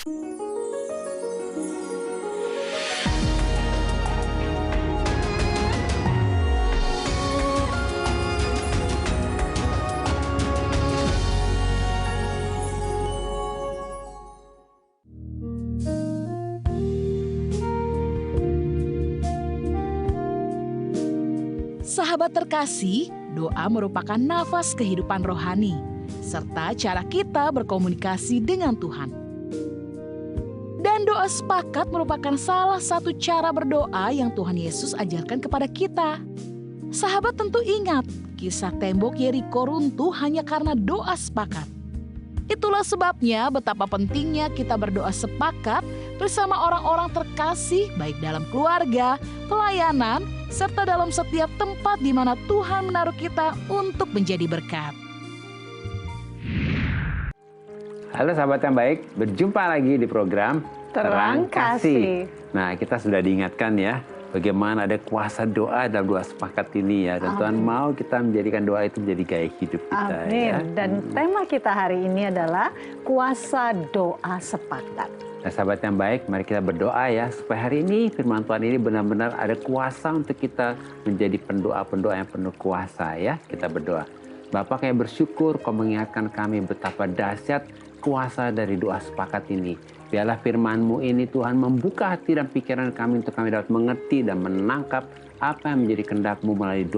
Sahabat terkasih, doa merupakan nafas kehidupan rohani, serta cara kita berkomunikasi dengan Tuhan. Dan doa sepakat merupakan salah satu cara berdoa yang Tuhan Yesus ajarkan kepada kita. Sahabat tentu ingat, kisah tembok Yeriko runtuh hanya karena doa sepakat. Itulah sebabnya betapa pentingnya kita berdoa sepakat bersama orang-orang terkasih, baik dalam keluarga, pelayanan, serta dalam setiap tempat di mana Tuhan menaruh kita untuk menjadi berkat. Halo sahabat yang baik, berjumpa lagi di program Terang Kasih. Nah, kita sudah diingatkan ya, bagaimana ada kuasa doa dalam doa sepakat ini ya. Dan Tuhan mau kita menjadikan doa itu menjadi gaya hidup kita. Amin. Ya. Dan tema kita hari ini adalah kuasa doa sepakat. Nah, sahabat yang baik, mari kita berdoa ya, supaya hari ini firman Tuhan ini benar-benar ada kuasa untuk kita menjadi pendoa-pendoa yang penuh kuasa ya. Kita berdoa. Bapa, kami bersyukur Kau mengingatkan kami betapa dahsyat kuasa dari doa sepakat ini. Biarlah firman-Mu ini Tuhan membuka hati dan pikiran kami untuk kami dapat mengerti dan menangkap apa yang menjadi kehendak-Mu melalui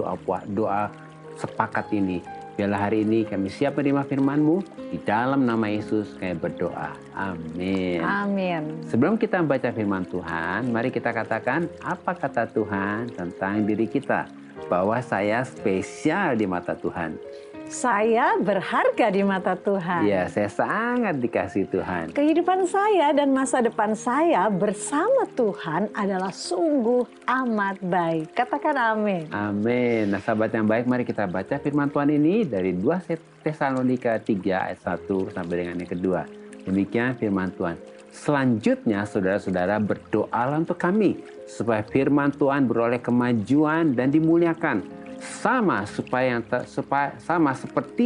doa sepakat ini. Biarlah hari ini kami siap menerima firman-Mu. Di dalam nama Yesus kami berdoa. Amin. Amin. Sebelum kita membaca firman Tuhan, mari kita katakan apa kata Tuhan tentang diri kita. Bahwa saya spesial di mata Tuhan. Saya berharga di mata Tuhan. Ya, saya sangat dikasihi Tuhan. Kehidupan saya dan masa depan saya bersama Tuhan adalah sungguh amat baik. Katakan amin. Amin. Nah, sahabat yang baik, mari kita baca firman Tuhan ini dari 2 Tesalonika 3 ayat 1 sampai dengan yang kedua. Demikian firman Tuhan. Selanjutnya, saudara-saudara, berdoalah untuk kami supaya firman Tuhan beroleh kemajuan dan dimuliakan. Sama seperti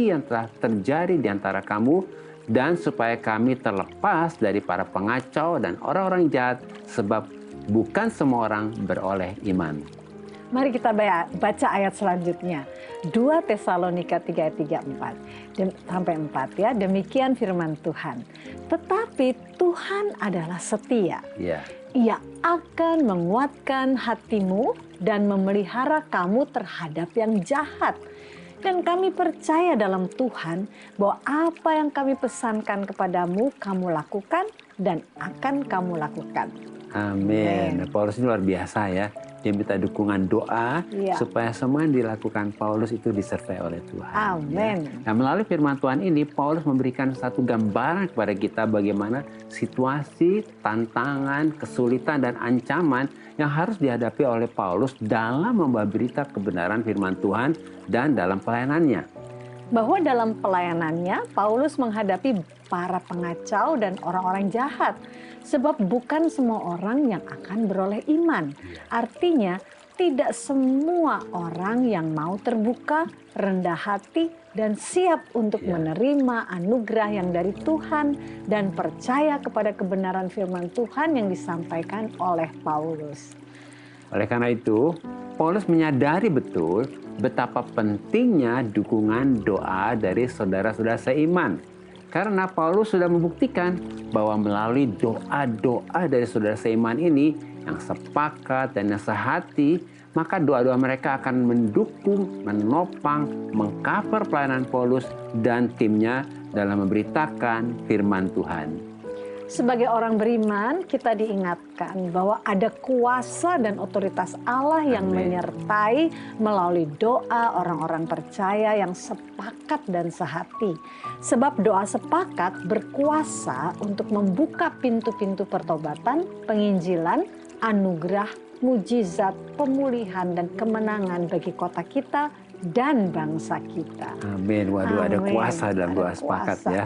yang telah terjadi di antara kamu, dan supaya kami terlepas dari para pengacau dan orang-orang jahat, sebab bukan semua orang beroleh iman. Mari kita baca ayat selanjutnya. 2 Tesalonika 3 ayat 3 sampai 4 ya. Demikian firman Tuhan. Tetapi Tuhan adalah setia. Ya. Ia akan menguatkan hatimu dan memelihara kamu terhadap yang jahat. Dan kami percaya dalam Tuhan bahwa apa yang kami pesankan kepadamu, kamu lakukan dan akan kamu lakukan. Amin. Paulus ini luar biasa ya. Dia minta dukungan doa supaya semua yang dilakukan Paulus itu disertai oleh Tuhan. Amin. Ya. Nah, melalui firman Tuhan ini, Paulus memberikan satu gambaran kepada kita bagaimana situasi, tantangan, kesulitan, dan ancaman yang harus dihadapi oleh Paulus dalam membawa berita kebenaran firman Tuhan dan dalam pelayanannya. Bahwa dalam pelayanannya, Paulus menghadapi para pengacau dan orang-orang jahat. Sebab bukan semua orang yang akan beroleh iman. Artinya, tidak semua orang yang mau terbuka, rendah hati, dan siap untuk menerima anugerah yang dari Tuhan dan percaya kepada kebenaran firman Tuhan yang disampaikan oleh Paulus. Oleh karena itu, Paulus menyadari betul betapa pentingnya dukungan doa dari saudara-saudara seiman. Karena Paulus sudah membuktikan bahwa melalui doa-doa dari saudara seiman ini yang sepakat dan yang sehati, maka doa-doa mereka akan mendukung, menopang, mengcover pelayanan Paulus dan timnya dalam memberitakan firman Tuhan. Sebagai orang beriman, kita diingatkan bahwa ada kuasa dan otoritas Allah yang menyertai melalui doa orang-orang percaya yang sepakat dan sehati. Sebab doa sepakat berkuasa untuk membuka pintu-pintu pertobatan, penginjilan, anugerah, mujizat, pemulihan, dan kemenangan bagi kota kita dan bangsa kita. Amin. Waduh, ada kuasa dalam doa sepakat ya.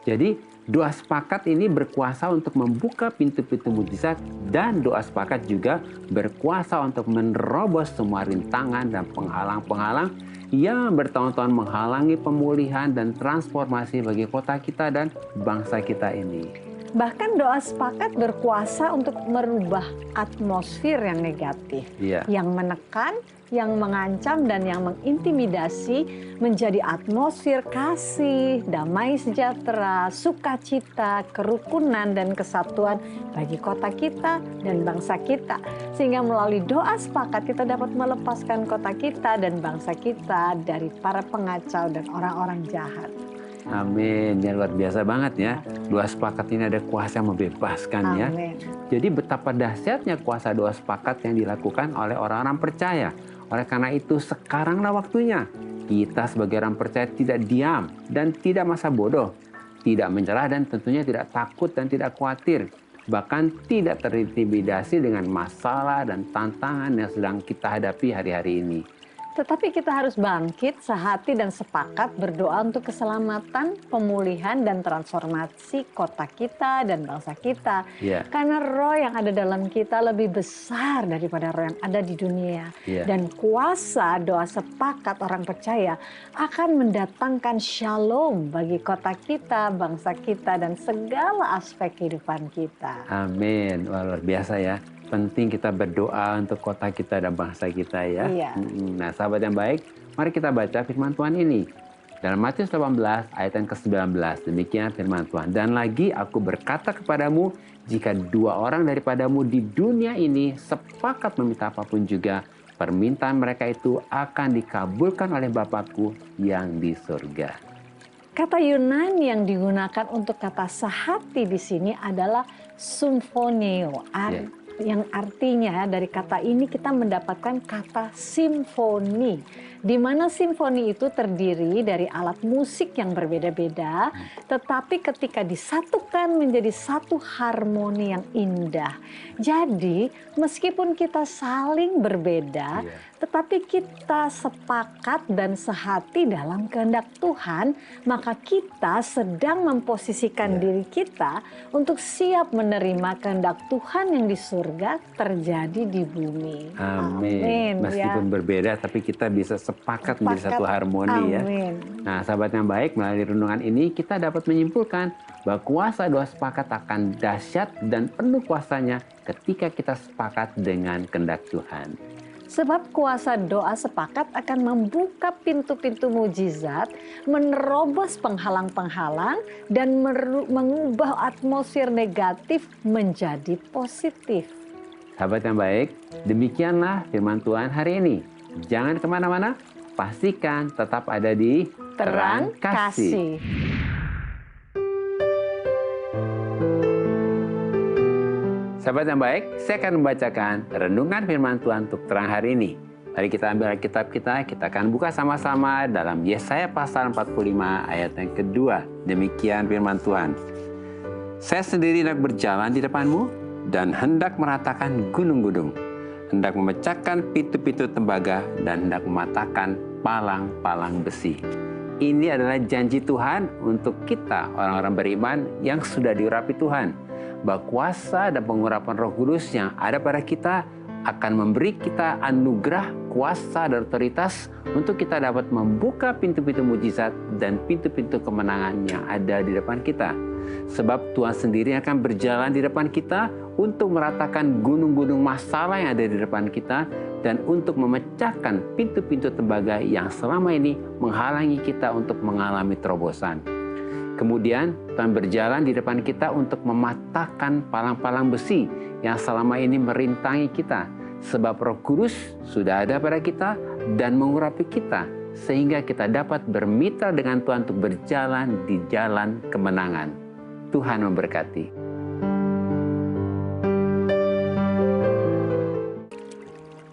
Jadi, doa sepakat ini berkuasa untuk membuka pintu-pintu mujizat, dan doa sepakat juga berkuasa untuk menerobos semua rintangan dan penghalang-penghalang yang bertahun-tahun menghalangi pemulihan dan transformasi bagi kota kita dan bangsa kita ini. Bahkan doa sepakat berkuasa untuk merubah atmosfer yang negatif, Iya. yang menekan, yang mengancam, dan yang mengintimidasi menjadi atmosfer kasih, damai sejahtera, sukacita, kerukunan, dan kesatuan bagi kota kita dan bangsa kita. Sehingga melalui doa sepakat kita dapat melepaskan kota kita dan bangsa kita dari para pengacau dan orang-orang jahat. Amin. Ya, luar biasa banget ya. Doa sepakat ini ada kuasa yang membebaskan ya. Amin. Jadi betapa dahsyatnya kuasa doa sepakat yang dilakukan oleh orang-orang percaya. Oleh karena itu sekaranglah waktunya kita sebagai orang percaya tidak diam dan tidak masa bodoh. Tidak menyerah dan tentunya tidak takut dan tidak khawatir. Bahkan tidak terintimidasi dengan masalah dan tantangan yang sedang kita hadapi hari-hari ini. Tetapi kita harus bangkit sehati dan sepakat berdoa untuk keselamatan, pemulihan, dan transformasi kota kita dan bangsa kita. Iya. Karena roh yang ada dalam kita lebih besar daripada roh yang ada di dunia. Iya. Dan kuasa doa sepakat orang percaya akan mendatangkan shalom bagi kota kita, bangsa kita, dan segala aspek kehidupan kita. Amin. Wah, luar biasa ya. Penting kita berdoa untuk kota kita dan bangsa kita ya. Iya. Nah, sahabat yang baik, mari kita baca firman Tuhan ini. Dalam Matius 18 ayat yang ke-19, demikian firman Tuhan. Dan lagi aku berkata kepadamu, jika dua orang daripadamu di dunia ini sepakat meminta apapun juga, permintaan mereka itu akan dikabulkan oleh Bapakku yang di surga. Kata Yunani yang digunakan untuk kata sehati di sini adalah symphoneo. Yang artinya dari kata ini kita mendapatkan kata simfoni, di mana simfoni itu terdiri dari alat musik yang berbeda-beda, tetapi ketika disatukan menjadi satu harmoni yang indah. Jadi meskipun kita saling berbeda, tetapi kita sepakat dan sehati dalam kehendak Tuhan, maka kita sedang memposisikan diri kita untuk siap menerima kehendak Tuhan yang di surga terjadi di bumi. Amin. Meskipun berbeda, tapi kita bisa sepakat menjadi satu harmoni ya. Nah, sahabat yang baik, melalui renungan ini kita dapat menyimpulkan bahwa kuasa doa sepakat akan dahsyat dan penuh kuasanya ketika kita sepakat dengan kehendak Tuhan. Sebab kuasa doa sepakat akan membuka pintu-pintu mujizat, menerobos penghalang-penghalang, dan mengubah atmosfer negatif menjadi positif. Sahabat yang baik, demikianlah firman Tuhan hari ini. Jangan kemana-mana, pastikan tetap ada di Terang Kasih. Sahabat yang baik, saya akan membacakan renungan firman Tuhan untuk terang hari ini. Mari kita ambil Alkitab kita akan buka sama-sama dalam Yesaya pasal 45 ayat yang kedua. Demikian firman Tuhan. Saya sendiri hendak berjalan di depanmu dan hendak meratakan gunung-gunung, hendak memecahkan pintu-pintu tembaga dan hendak mematahkan palang-palang besi. Ini adalah janji Tuhan untuk kita orang-orang beriman yang sudah diurapi Tuhan. Bahwa kuasa dan pengurapan Roh Kudus yang ada pada kita akan memberi kita anugerah, kuasa, dan otoritas untuk kita dapat membuka pintu-pintu mujizat dan pintu-pintu kemenangan yang ada di depan kita. Sebab Tuhan sendiri akan berjalan di depan kita untuk meratakan gunung-gunung masalah yang ada di depan kita dan untuk memecahkan pintu-pintu tembaga yang selama ini menghalangi kita untuk mengalami terobosan. Kemudian Tuhan berjalan di depan kita untuk mematahkan palang-palang besi yang selama ini merintangi kita. Sebab Roh Kudus sudah ada pada kita dan mengurapi kita, sehingga kita dapat bermitra dengan Tuhan untuk berjalan di jalan kemenangan. Tuhan memberkati.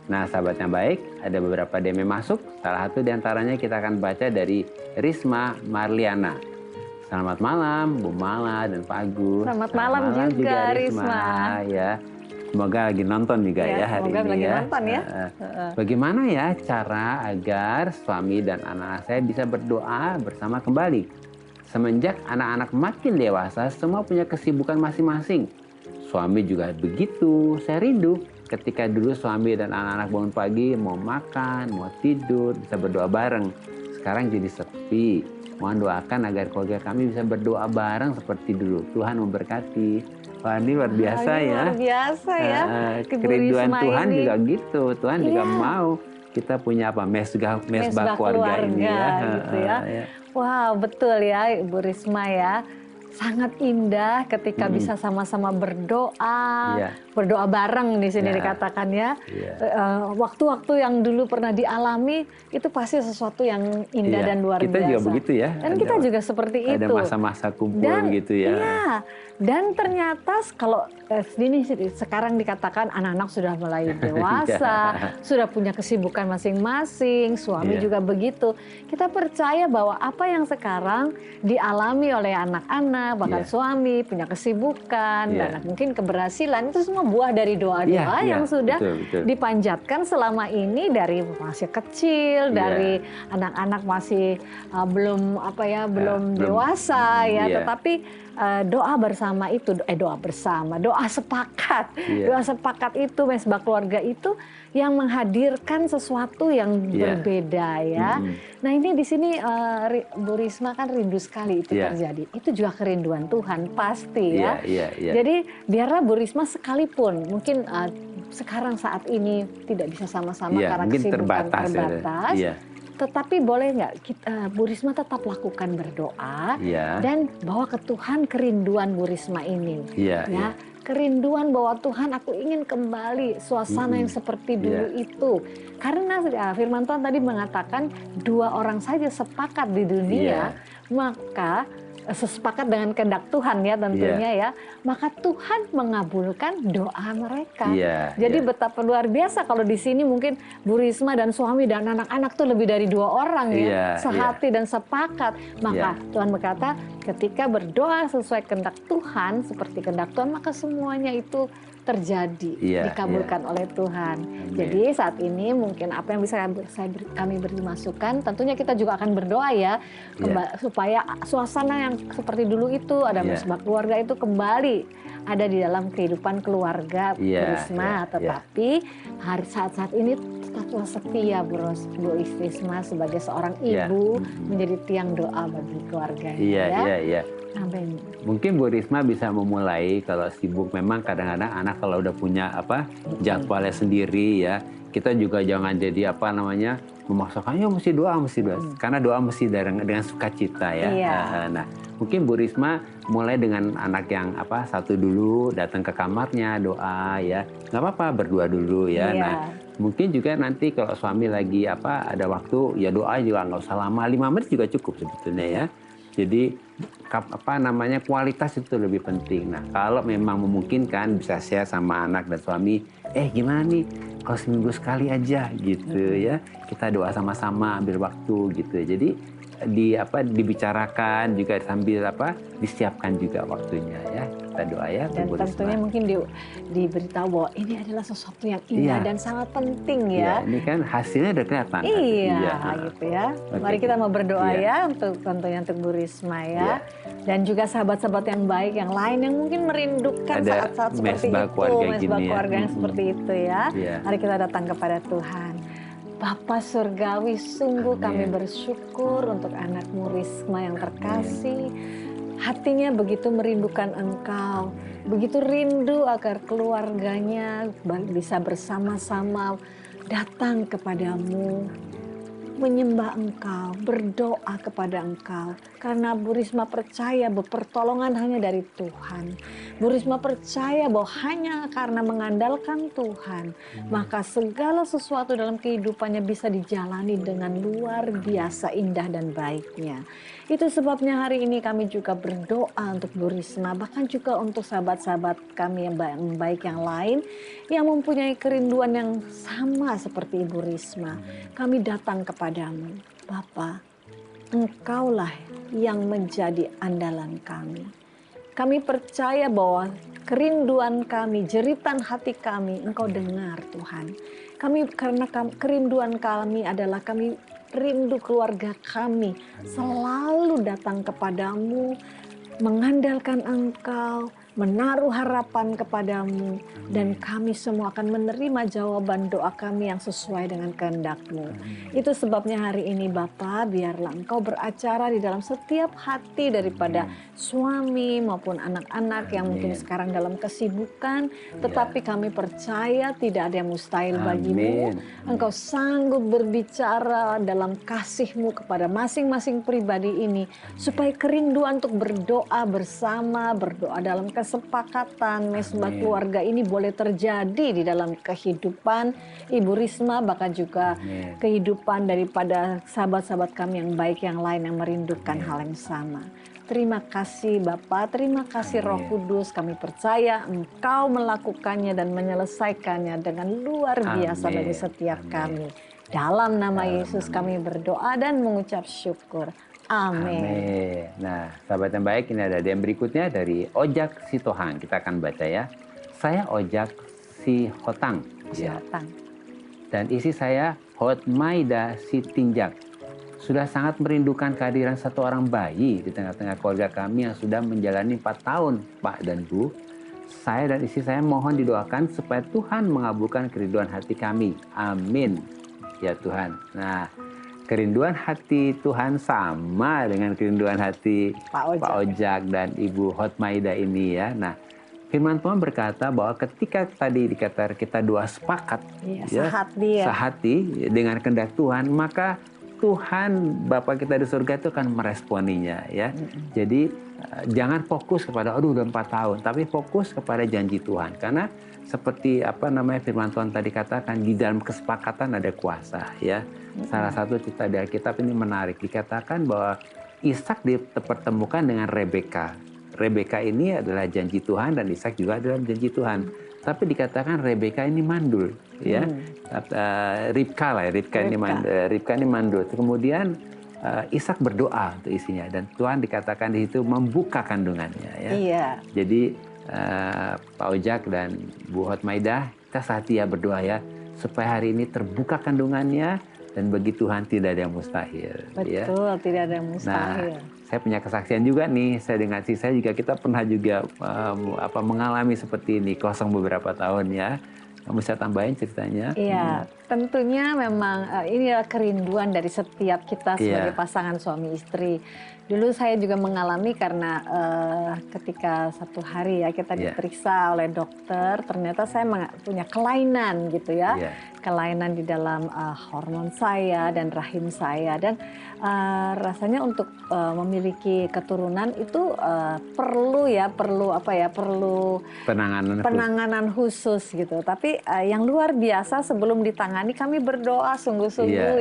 Nah, sahabat yang baik, ada beberapa DM masuk. Salah satu diantaranya kita akan baca dari Risma Marliana. Selamat malam, Bu Mala dan Pak Agus. Selamat malam juga Risma. Ya, semoga lagi nonton juga ya hari semoga ini lagi ya. Nonton ya. Bagaimana ya cara agar suami dan anak saya bisa berdoa bersama kembali? Semenjak anak-anak makin dewasa, semua punya kesibukan masing-masing. Suami juga begitu, saya rindu. Ketika dulu suami dan anak-anak bangun pagi, mau makan, mau tidur, bisa berdoa bareng. Sekarang jadi sepi. mohon doakan agar keluarga kami bisa berdoa bareng seperti dulu. Tuhan memberkati. Wah, ini luar biasa ini ya. luar biasa ya. Ibu Kerinduan Risma Tuhan ini. juga gitu. Tuhan juga Iya. mau kita punya apa? Mesbah Mesbah keluarga ini ya. gitu ya. Wow, betul ya Ibu Risma ya. Sangat indah ketika bisa sama-sama berdoa, Iya. berdoa bareng di sini Ya. dikatakan ya. Iya. Waktu-waktu yang dulu pernah dialami itu pasti sesuatu yang indah Iya. dan luar Kita biasa. juga begitu ya. Dan kita juga seperti itu. Ada masa-masa kumpul gitu ya. Iya, dan ternyata kalau ini sekarang dikatakan anak-anak sudah mulai dewasa, sudah punya kesibukan masing-masing, suami juga begitu. Kita percaya bahwa apa yang sekarang dialami oleh anak-anak, bahkan suami punya kesibukan dan mungkin keberhasilan itu semua buah dari doa-doa yang sudah dipanjatkan selama ini dari masih kecil, dari anak-anak masih belum dewasa ya, tetapi doa bersama itu, doa sepakat, doa sepakat itu, mesbah keluarga itu yang menghadirkan sesuatu yang berbeda ya. Nah ini di sini Bu Risma kan rindu sekali itu terjadi. Itu juga kerinduan Tuhan pasti ya. Jadi biarlah Bu Risma sekalipun mungkin sekarang saat ini tidak bisa sama-sama karena kesibukan terbatas. Tetapi boleh nggak Bu Risma tetap lakukan berdoa dan bawa ke Tuhan kerinduan Bu Risma ini, ya kerinduan bahwa Tuhan aku ingin kembali suasana yang seperti dulu itu, karena Firman Tuhan tadi mengatakan 2 orang saja sepakat di dunia, maka sepakat dengan kehendak Tuhan ya tentunya ya, maka Tuhan mengabulkan doa mereka. Jadi betapa luar biasa kalau di sini mungkin Bu Risma dan suami dan anak-anak tuh lebih dari 2 orang ya, sehati dan sepakat. Maka Tuhan berkata ketika berdoa sesuai kehendak Tuhan seperti kehendak Tuhan, maka semuanya itu terjadi, dikabulkan oleh Tuhan. Jadi saat ini mungkin apa yang bisa kami beri masukan, tentunya kita juga akan berdoa ya, supaya suasana yang seperti dulu itu, ada mesbah keluarga itu kembali ada di dalam kehidupan keluarga Bu Risma. Tetapi saat ini tetaplah setia Bu Risma sebagai seorang ibu menjadi tiang doa bagi keluarganya. Amin. Mungkin Bu Risma bisa memulai kalau sibuk, memang kadang-kadang anak kalau udah punya jadwalnya sendiri ya, kita juga jangan jadi memaksakan ya mesti doa. Karena doa mesti dengan sukacita ya. Nah, mungkin Bu Risma mulai dengan anak yang satu dulu, datang ke kamarnya doa ya. Nggak apa-apa, berdua dulu ya. Nah, mungkin juga nanti kalau suami lagi ada waktu ya doa juga nggak usah lama, 5 menit juga cukup sebetulnya ya. Jadi kualitas itu lebih penting. Nah, kalau memang memungkinkan bisa share sama anak dan suami, gimana nih kalau seminggu sekali aja gitu ya, kita doa sama-sama ambil waktu gitu. Jadi dibicarakan juga sambil disiapkan juga waktunya ya, kita doa ya. Dan tentunya mungkin diberitahu bahwa ini adalah sesuatu yang indah dan sangat penting ya. Ini kan hasilnya udah kelihatan. Gitu ya. Mari kita mau berdoa ya untuk tentunya untuk Bu Risma ya. Dan juga sahabat-sahabat yang baik yang lain yang mungkin merindukan saat-saat seperti itu, mesbah keluarga yang seperti itu ya. Mari kita datang kepada Tuhan. Bapa Surgawi, sungguh kami bersyukur untuk anakmu Risma yang terkasih. Hatinya begitu merindukan Engkau, begitu rindu agar keluarganya bisa bersama-sama datang kepadamu, menyembah Engkau, berdoa kepada Engkau. Karena Bu Risma percaya bahwa pertolongan hanya dari Tuhan. Bu Risma percaya bahwa hanya karena mengandalkan Tuhan, maka segala sesuatu dalam kehidupannya bisa dijalani dengan luar biasa indah dan baiknya. Itu sebabnya hari ini kami juga berdoa untuk Bu Risma, bahkan juga untuk sahabat-sahabat kami yang baik yang lain, yang mempunyai kerinduan yang sama seperti Ibu Risma. Kami datang kepadamu, Bapa. Engkaulah yang menjadi andalan kami. Kami percaya bahwa kerinduan kami, jeritan hati kami, Engkau dengar Tuhan. Karena kerinduan kami adalah kami rindu keluarga kami selalu datang kepadamu, mengandalkan Engkau, menaruh harapan kepadamu, dan kami semua akan menerima jawaban doa kami yang sesuai dengan kehendak-Mu. Itu sebabnya hari ini Bapa, biarlah Engkau beracara di dalam setiap hati daripada suami maupun anak-anak yang mungkin sekarang dalam kesibukan, tetapi kami percaya tidak ada yang mustahil bagi-Mu. Engkau sanggup berbicara dalam kasih-Mu kepada masing-masing pribadi ini, supaya kerinduan untuk berdoa bersama, berdoa dalam kesepakatan mesbah keluarga ini boleh terjadi di dalam kehidupan Ibu Risma, bahkan juga kehidupan daripada sahabat-sahabat kami yang baik yang lain yang merindukan hal yang sama. Terima kasih Bapa, terima kasih Roh Kudus, kami percaya Engkau melakukannya dan menyelesaikannya dengan luar biasa bagi setiap kami. Dalam nama Yesus kami berdoa dan mengucap syukur. Amin. Nah, sahabat yang baik, ini ada yang berikutnya dari Ojak Sitohang. Kita akan baca ya. Saya Ojak Sihotang. Sihotang. Dan isi saya Hotmaida Sitinjak. Sudah sangat merindukan kehadiran satu orang bayi di tengah-tengah keluarga kami yang sudah menjalani 4 tahun, Pak dan Bu. Saya dan istri saya mohon didoakan supaya Tuhan mengabulkan kerinduan hati kami. Amin. Ya Tuhan. Nah, kerinduan hati Tuhan sama dengan kerinduan hati Pak Ojak dan Ibu Hotmaida ini ya. Nah, firman Tuhan berkata bahwa ketika tadi dikatakan kita doa sepakat, sehati dengan kehendak Tuhan, maka Tuhan Bapa kita di surga itu akan meresponinya ya. Jadi jangan fokus kepada udah 4 tahun, tapi fokus kepada janji Tuhan. Karena seperti firman Tuhan tadi katakan, di dalam kesepakatan ada kuasa ya. Salah satu cerita di Alkitab ini menarik, dikatakan bahwa Ishak dipertemukan dengan Rebeka. Rebeka ini adalah janji Tuhan dan Ishak juga adalah janji Tuhan. Tapi dikatakan Rebeka ini mandul ya. Ribka ini mandul. Kemudian Ishak berdoa untuk istrinya dan Tuhan dikatakan di situ membuka kandungannya ya. Iya. Jadi Pak Ojak dan Bu Hotmaida, kita setia berdoa ya supaya hari ini terbuka kandungannya dan bagi Tuhan tidak ada yang mustahil. Betul, ya. Tidak ada yang mustahil. Nah, saya punya kesaksian juga nih. Saya dengan istri saya juga kita pernah juga mengalami seperti ini kosong beberapa tahun ya. Kamu bisa tambahin ceritanya? Iya, tentunya memang ini adalah kerinduan dari setiap kita sebagai pasangan suami istri. Dulu saya juga mengalami karena ketika satu hari ya kita diperiksa oleh dokter, ternyata saya punya kelainan gitu ya. Kelainan di dalam hormon saya dan rahim saya, dan rasanya untuk memiliki keturunan itu perlu penanganan khusus gitu. Tapi yang luar biasa, sebelum ditangani kami berdoa sungguh-sungguh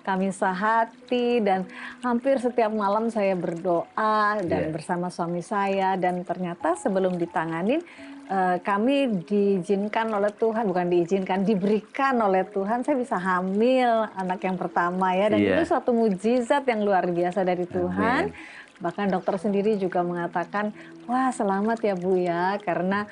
kami sehati, dan hampir setiap malam saya berdoa dan bersama suami saya, dan ternyata sebelum ditanganin kami diizinkan oleh Tuhan, diberikan oleh Tuhan, saya bisa hamil anak yang pertama ya, dan itu suatu mukjizat yang luar biasa dari Tuhan. Bahkan dokter sendiri juga mengatakan, wah selamat ya Bu ya, karena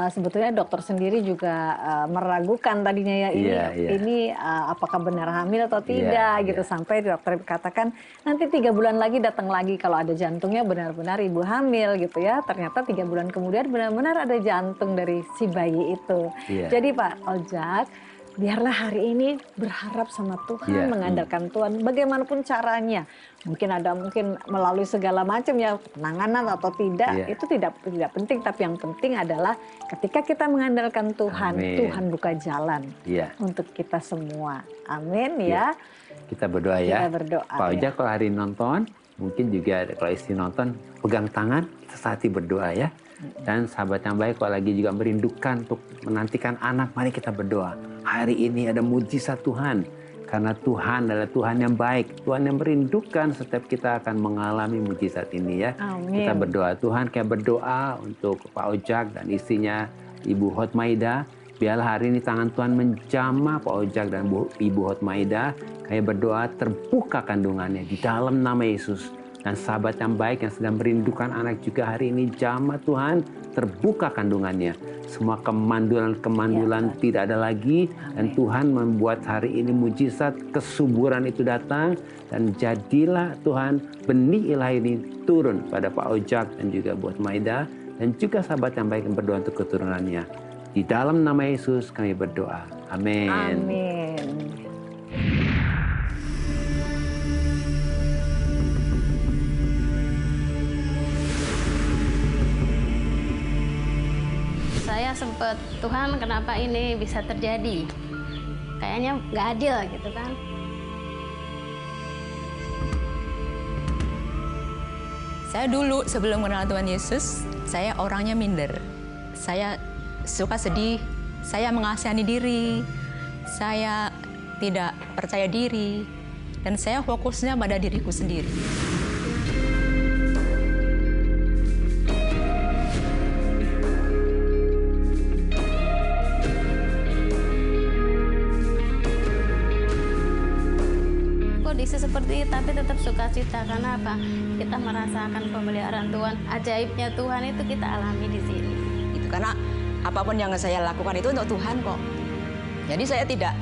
sebetulnya dokter sendiri juga meragukan tadinya ya ini apakah benar hamil atau tidak gitu. Sampai dokter katakan nanti 3 bulan lagi datang lagi kalau ada jantungnya benar-benar ibu hamil gitu ya. Ternyata 3 bulan kemudian benar-benar ada jantung dari si bayi itu. Jadi Pak Ojak, biarlah hari ini berharap sama Tuhan, mengandalkan Tuhan bagaimanapun caranya. Mungkin melalui segala macam ya, penanganan atau tidak, itu tidak penting. Tapi yang penting adalah ketika kita mengandalkan Tuhan, Tuhan buka jalan untuk kita semua. Amin ya. Kita berdoa ya. Kita berdoa. Pak Ojak kalau hari nonton, mungkin juga kalau istri nonton, pegang tangan, kita sehati berdoa ya. Dan sahabat yang baik kalau lagi juga merindukan untuk menantikan anak, mari kita berdoa. Hari ini ada mujizat Tuhan. Karena Tuhan adalah Tuhan yang baik. Tuhan yang merindukan setiap kita akan mengalami mujizat ini ya. Amin. Kita berdoa. Tuhan kayak berdoa untuk Pak Ojak dan istrinya Ibu Hotmaida. Biarlah hari ini tangan Tuhan menjamah Pak Ojak dan Ibu Hotmaida. Kayak berdoa terbuka kandungannya di dalam nama Yesus. Dan sahabat yang baik yang sedang merindukan anak juga hari ini jamah Tuhan, terbuka kandungannya. Semua kemandulan tidak ada lagi. Dan Tuhan membuat hari ini mujizat, kesuburan itu datang. Dan jadilah Tuhan benih ilahi ini turun pada Pak Ojak dan juga buat Maida. dan juga sahabat yang baik yang berdoa untuk keturunannya. Di dalam nama Yesus kami berdoa. Amin. Amin. Saya sempat, Tuhan kenapa ini bisa terjadi? Kayaknya nggak adil gitu kan. Saya dulu sebelum kenal Tuhan Yesus, saya orangnya minder. Saya suka sedih, saya mengasihani diri, saya tidak percaya diri, dan saya fokusnya pada diriku sendiri. Kondisi seperti itu, tapi tetap sukacita. Karena apa? Kita merasakan pemeliharaan Tuhan. Ajaibnya Tuhan itu kita alami di sini. Itu karena apapun yang saya lakukan itu untuk Tuhan kok. Jadi saya tidak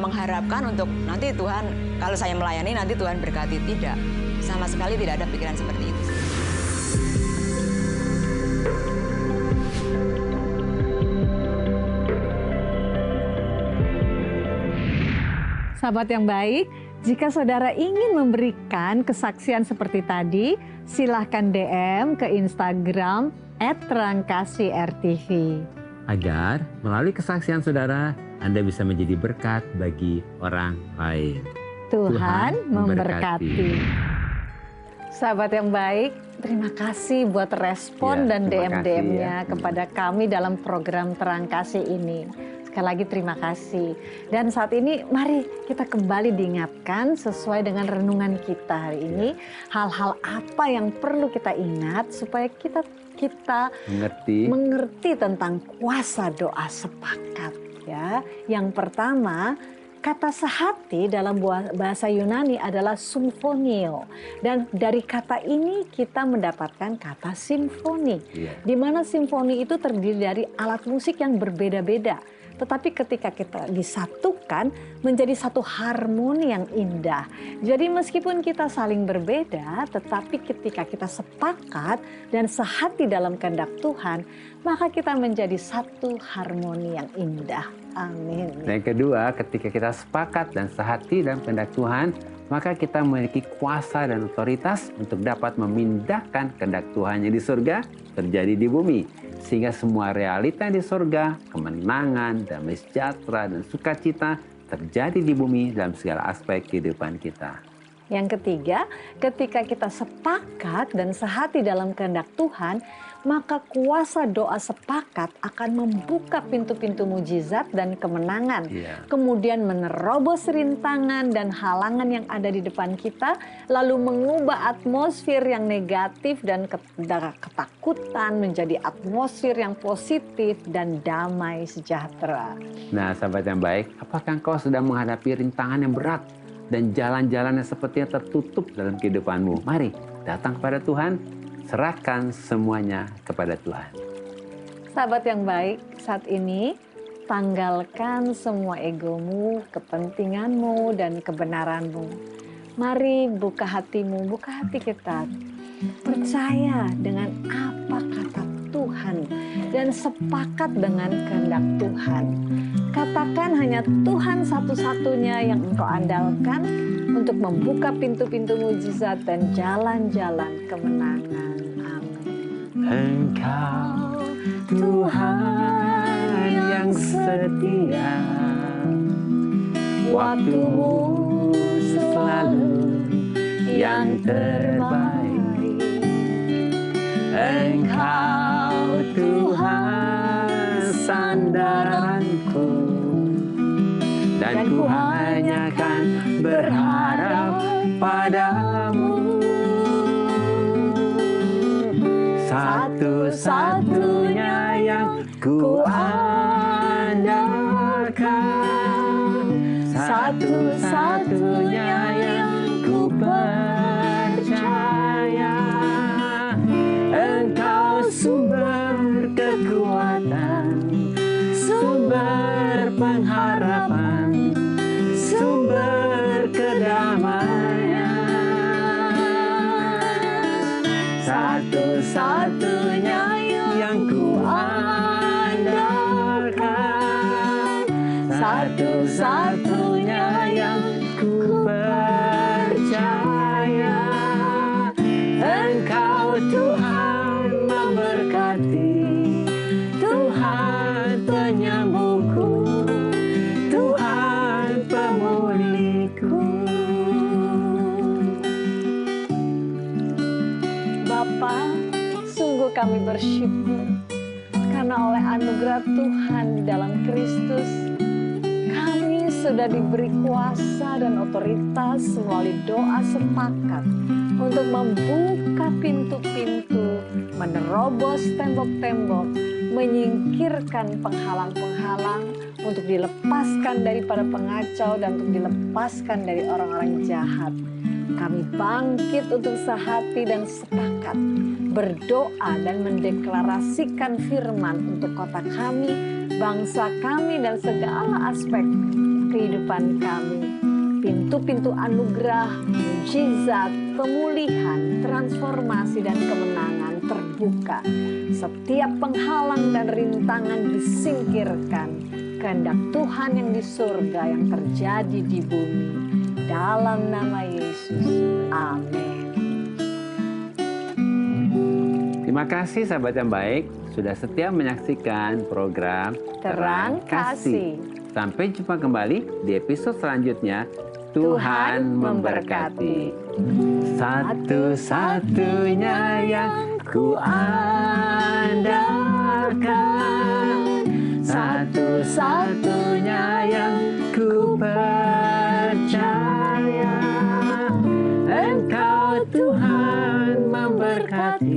mengharapkan untuk nanti Tuhan, kalau saya melayani nanti Tuhan berkati. Tidak. Sama sekali tidak ada pikiran seperti itu. Sahabat yang baik, jika saudara ingin memberikan kesaksian seperti tadi, silahkan DM ke Instagram @terangkasih_rtv. Agar melalui kesaksian saudara, Anda bisa menjadi berkat bagi orang lain. Tuhan memberkati. Sahabat yang baik, terima kasih buat respon Ya, dan terima kasih, DM-DM-nya ya. kepada kami dalam program Terang Kasih ini. Sekali lagi terima kasih. Dan saat ini mari kita kembali diingatkan sesuai dengan renungan kita hari ini. Hal-hal apa yang perlu kita ingat supaya kita mengerti tentang kuasa doa sepakat. Ya, yang pertama, kata sehati dalam bahasa Yunani adalah symphonio. Dan dari kata ini kita mendapatkan kata simfoni. Di mana simfoni itu terdiri dari alat musik yang berbeda-beda. Tetapi ketika kita disatukan menjadi satu harmoni yang indah. Jadi meskipun kita saling berbeda, tetapi ketika kita sepakat dan sehati dalam kehendak Tuhan, maka kita menjadi satu harmoni yang indah. Amin. Dan kedua, ketika kita sepakat dan sehati dalam kehendak Tuhan, maka kita memiliki kuasa dan otoritas untuk dapat memindahkan kehendak Tuhan yang di surga terjadi di bumi. Sehingga semua realita di surga, kemenangan, damai sejahtera, dan sukacita terjadi di bumi dalam segala aspek kehidupan kita. Yang ketiga, ketika kita sepakat dan sehati dalam kehendak Tuhan, maka kuasa doa sepakat akan membuka pintu-pintu mujizat dan kemenangan. Kemudian menerobos rintangan dan halangan yang ada di depan kita, lalu mengubah atmosfer yang negatif dan ketakutan menjadi atmosfer yang positif dan damai sejahtera. Nah, sahabat yang baik, apakah engkau sedang menghadapi rintangan yang berat dan jalan-jalan yang sepertinya tertutup dalam kehidupanmu? Mari datang kepada Tuhan, serahkan semuanya kepada Tuhan. Sahabat yang baik, saat ini tanggalkan semua egomu, kepentinganmu, dan kebenaranmu. Mari buka hatimu, buka hati kita. Percaya dengan apa kata Tuhan dan sepakat dengan kehendak Tuhan. Katakan hanya Tuhan satu-satunya yang engkau andalkan untuk membuka pintu-pintu mujizat dan jalan-jalan kemenangan. Amin. Engkau Tuhan yang setia, waktumu selalu yang terbaik. Engkau Tuhan sandaranku, dan ku hanya akan berharap padamu. Satu-satunya yang ku andalkan, satu-satunya yang ku percaya. Engkau sumber kekuatan, sumber pengharapan, sumber kedamaian. Satu-satunya yang satu-satunya yang ku percaya. Engkau Tuhan memberkati, Tuhan penyembuhku, Tuhan pemulihku. Bapa, sungguh kami bersyukur karena oleh anugerah Tuhan di dalam Kristus, kami sudah diberi kuasa dan otoritas melalui doa sepakat untuk membuka pintu-pintu, menerobos tembok-tembok, menyingkirkan penghalang-penghalang, untuk dilepaskan daripada pengacau dan untuk dilepaskan dari orang-orang jahat. Kami bangkit untuk sehati dan sepakat, berdoa dan mendeklarasikan firman untuk kota kami, bangsa kami, dan segala aspek kehidupan kami. Pintu-pintu anugerah, mujizat, pemulihan, transformasi, dan kemenangan terbuka. Setiap penghalang dan rintangan disingkirkan. Kehendak Tuhan yang di surga yang terjadi di bumi. Dalam nama Yesus. Amin. Terima kasih sahabat yang baik sudah setia menyaksikan program Terang Kasih. Sampai jumpa kembali di episode selanjutnya. Tuhan memberkati. Satu-satunya yang ku andalkan, satu-satunya yang ku percaya. Engkau Tuhan memberkati,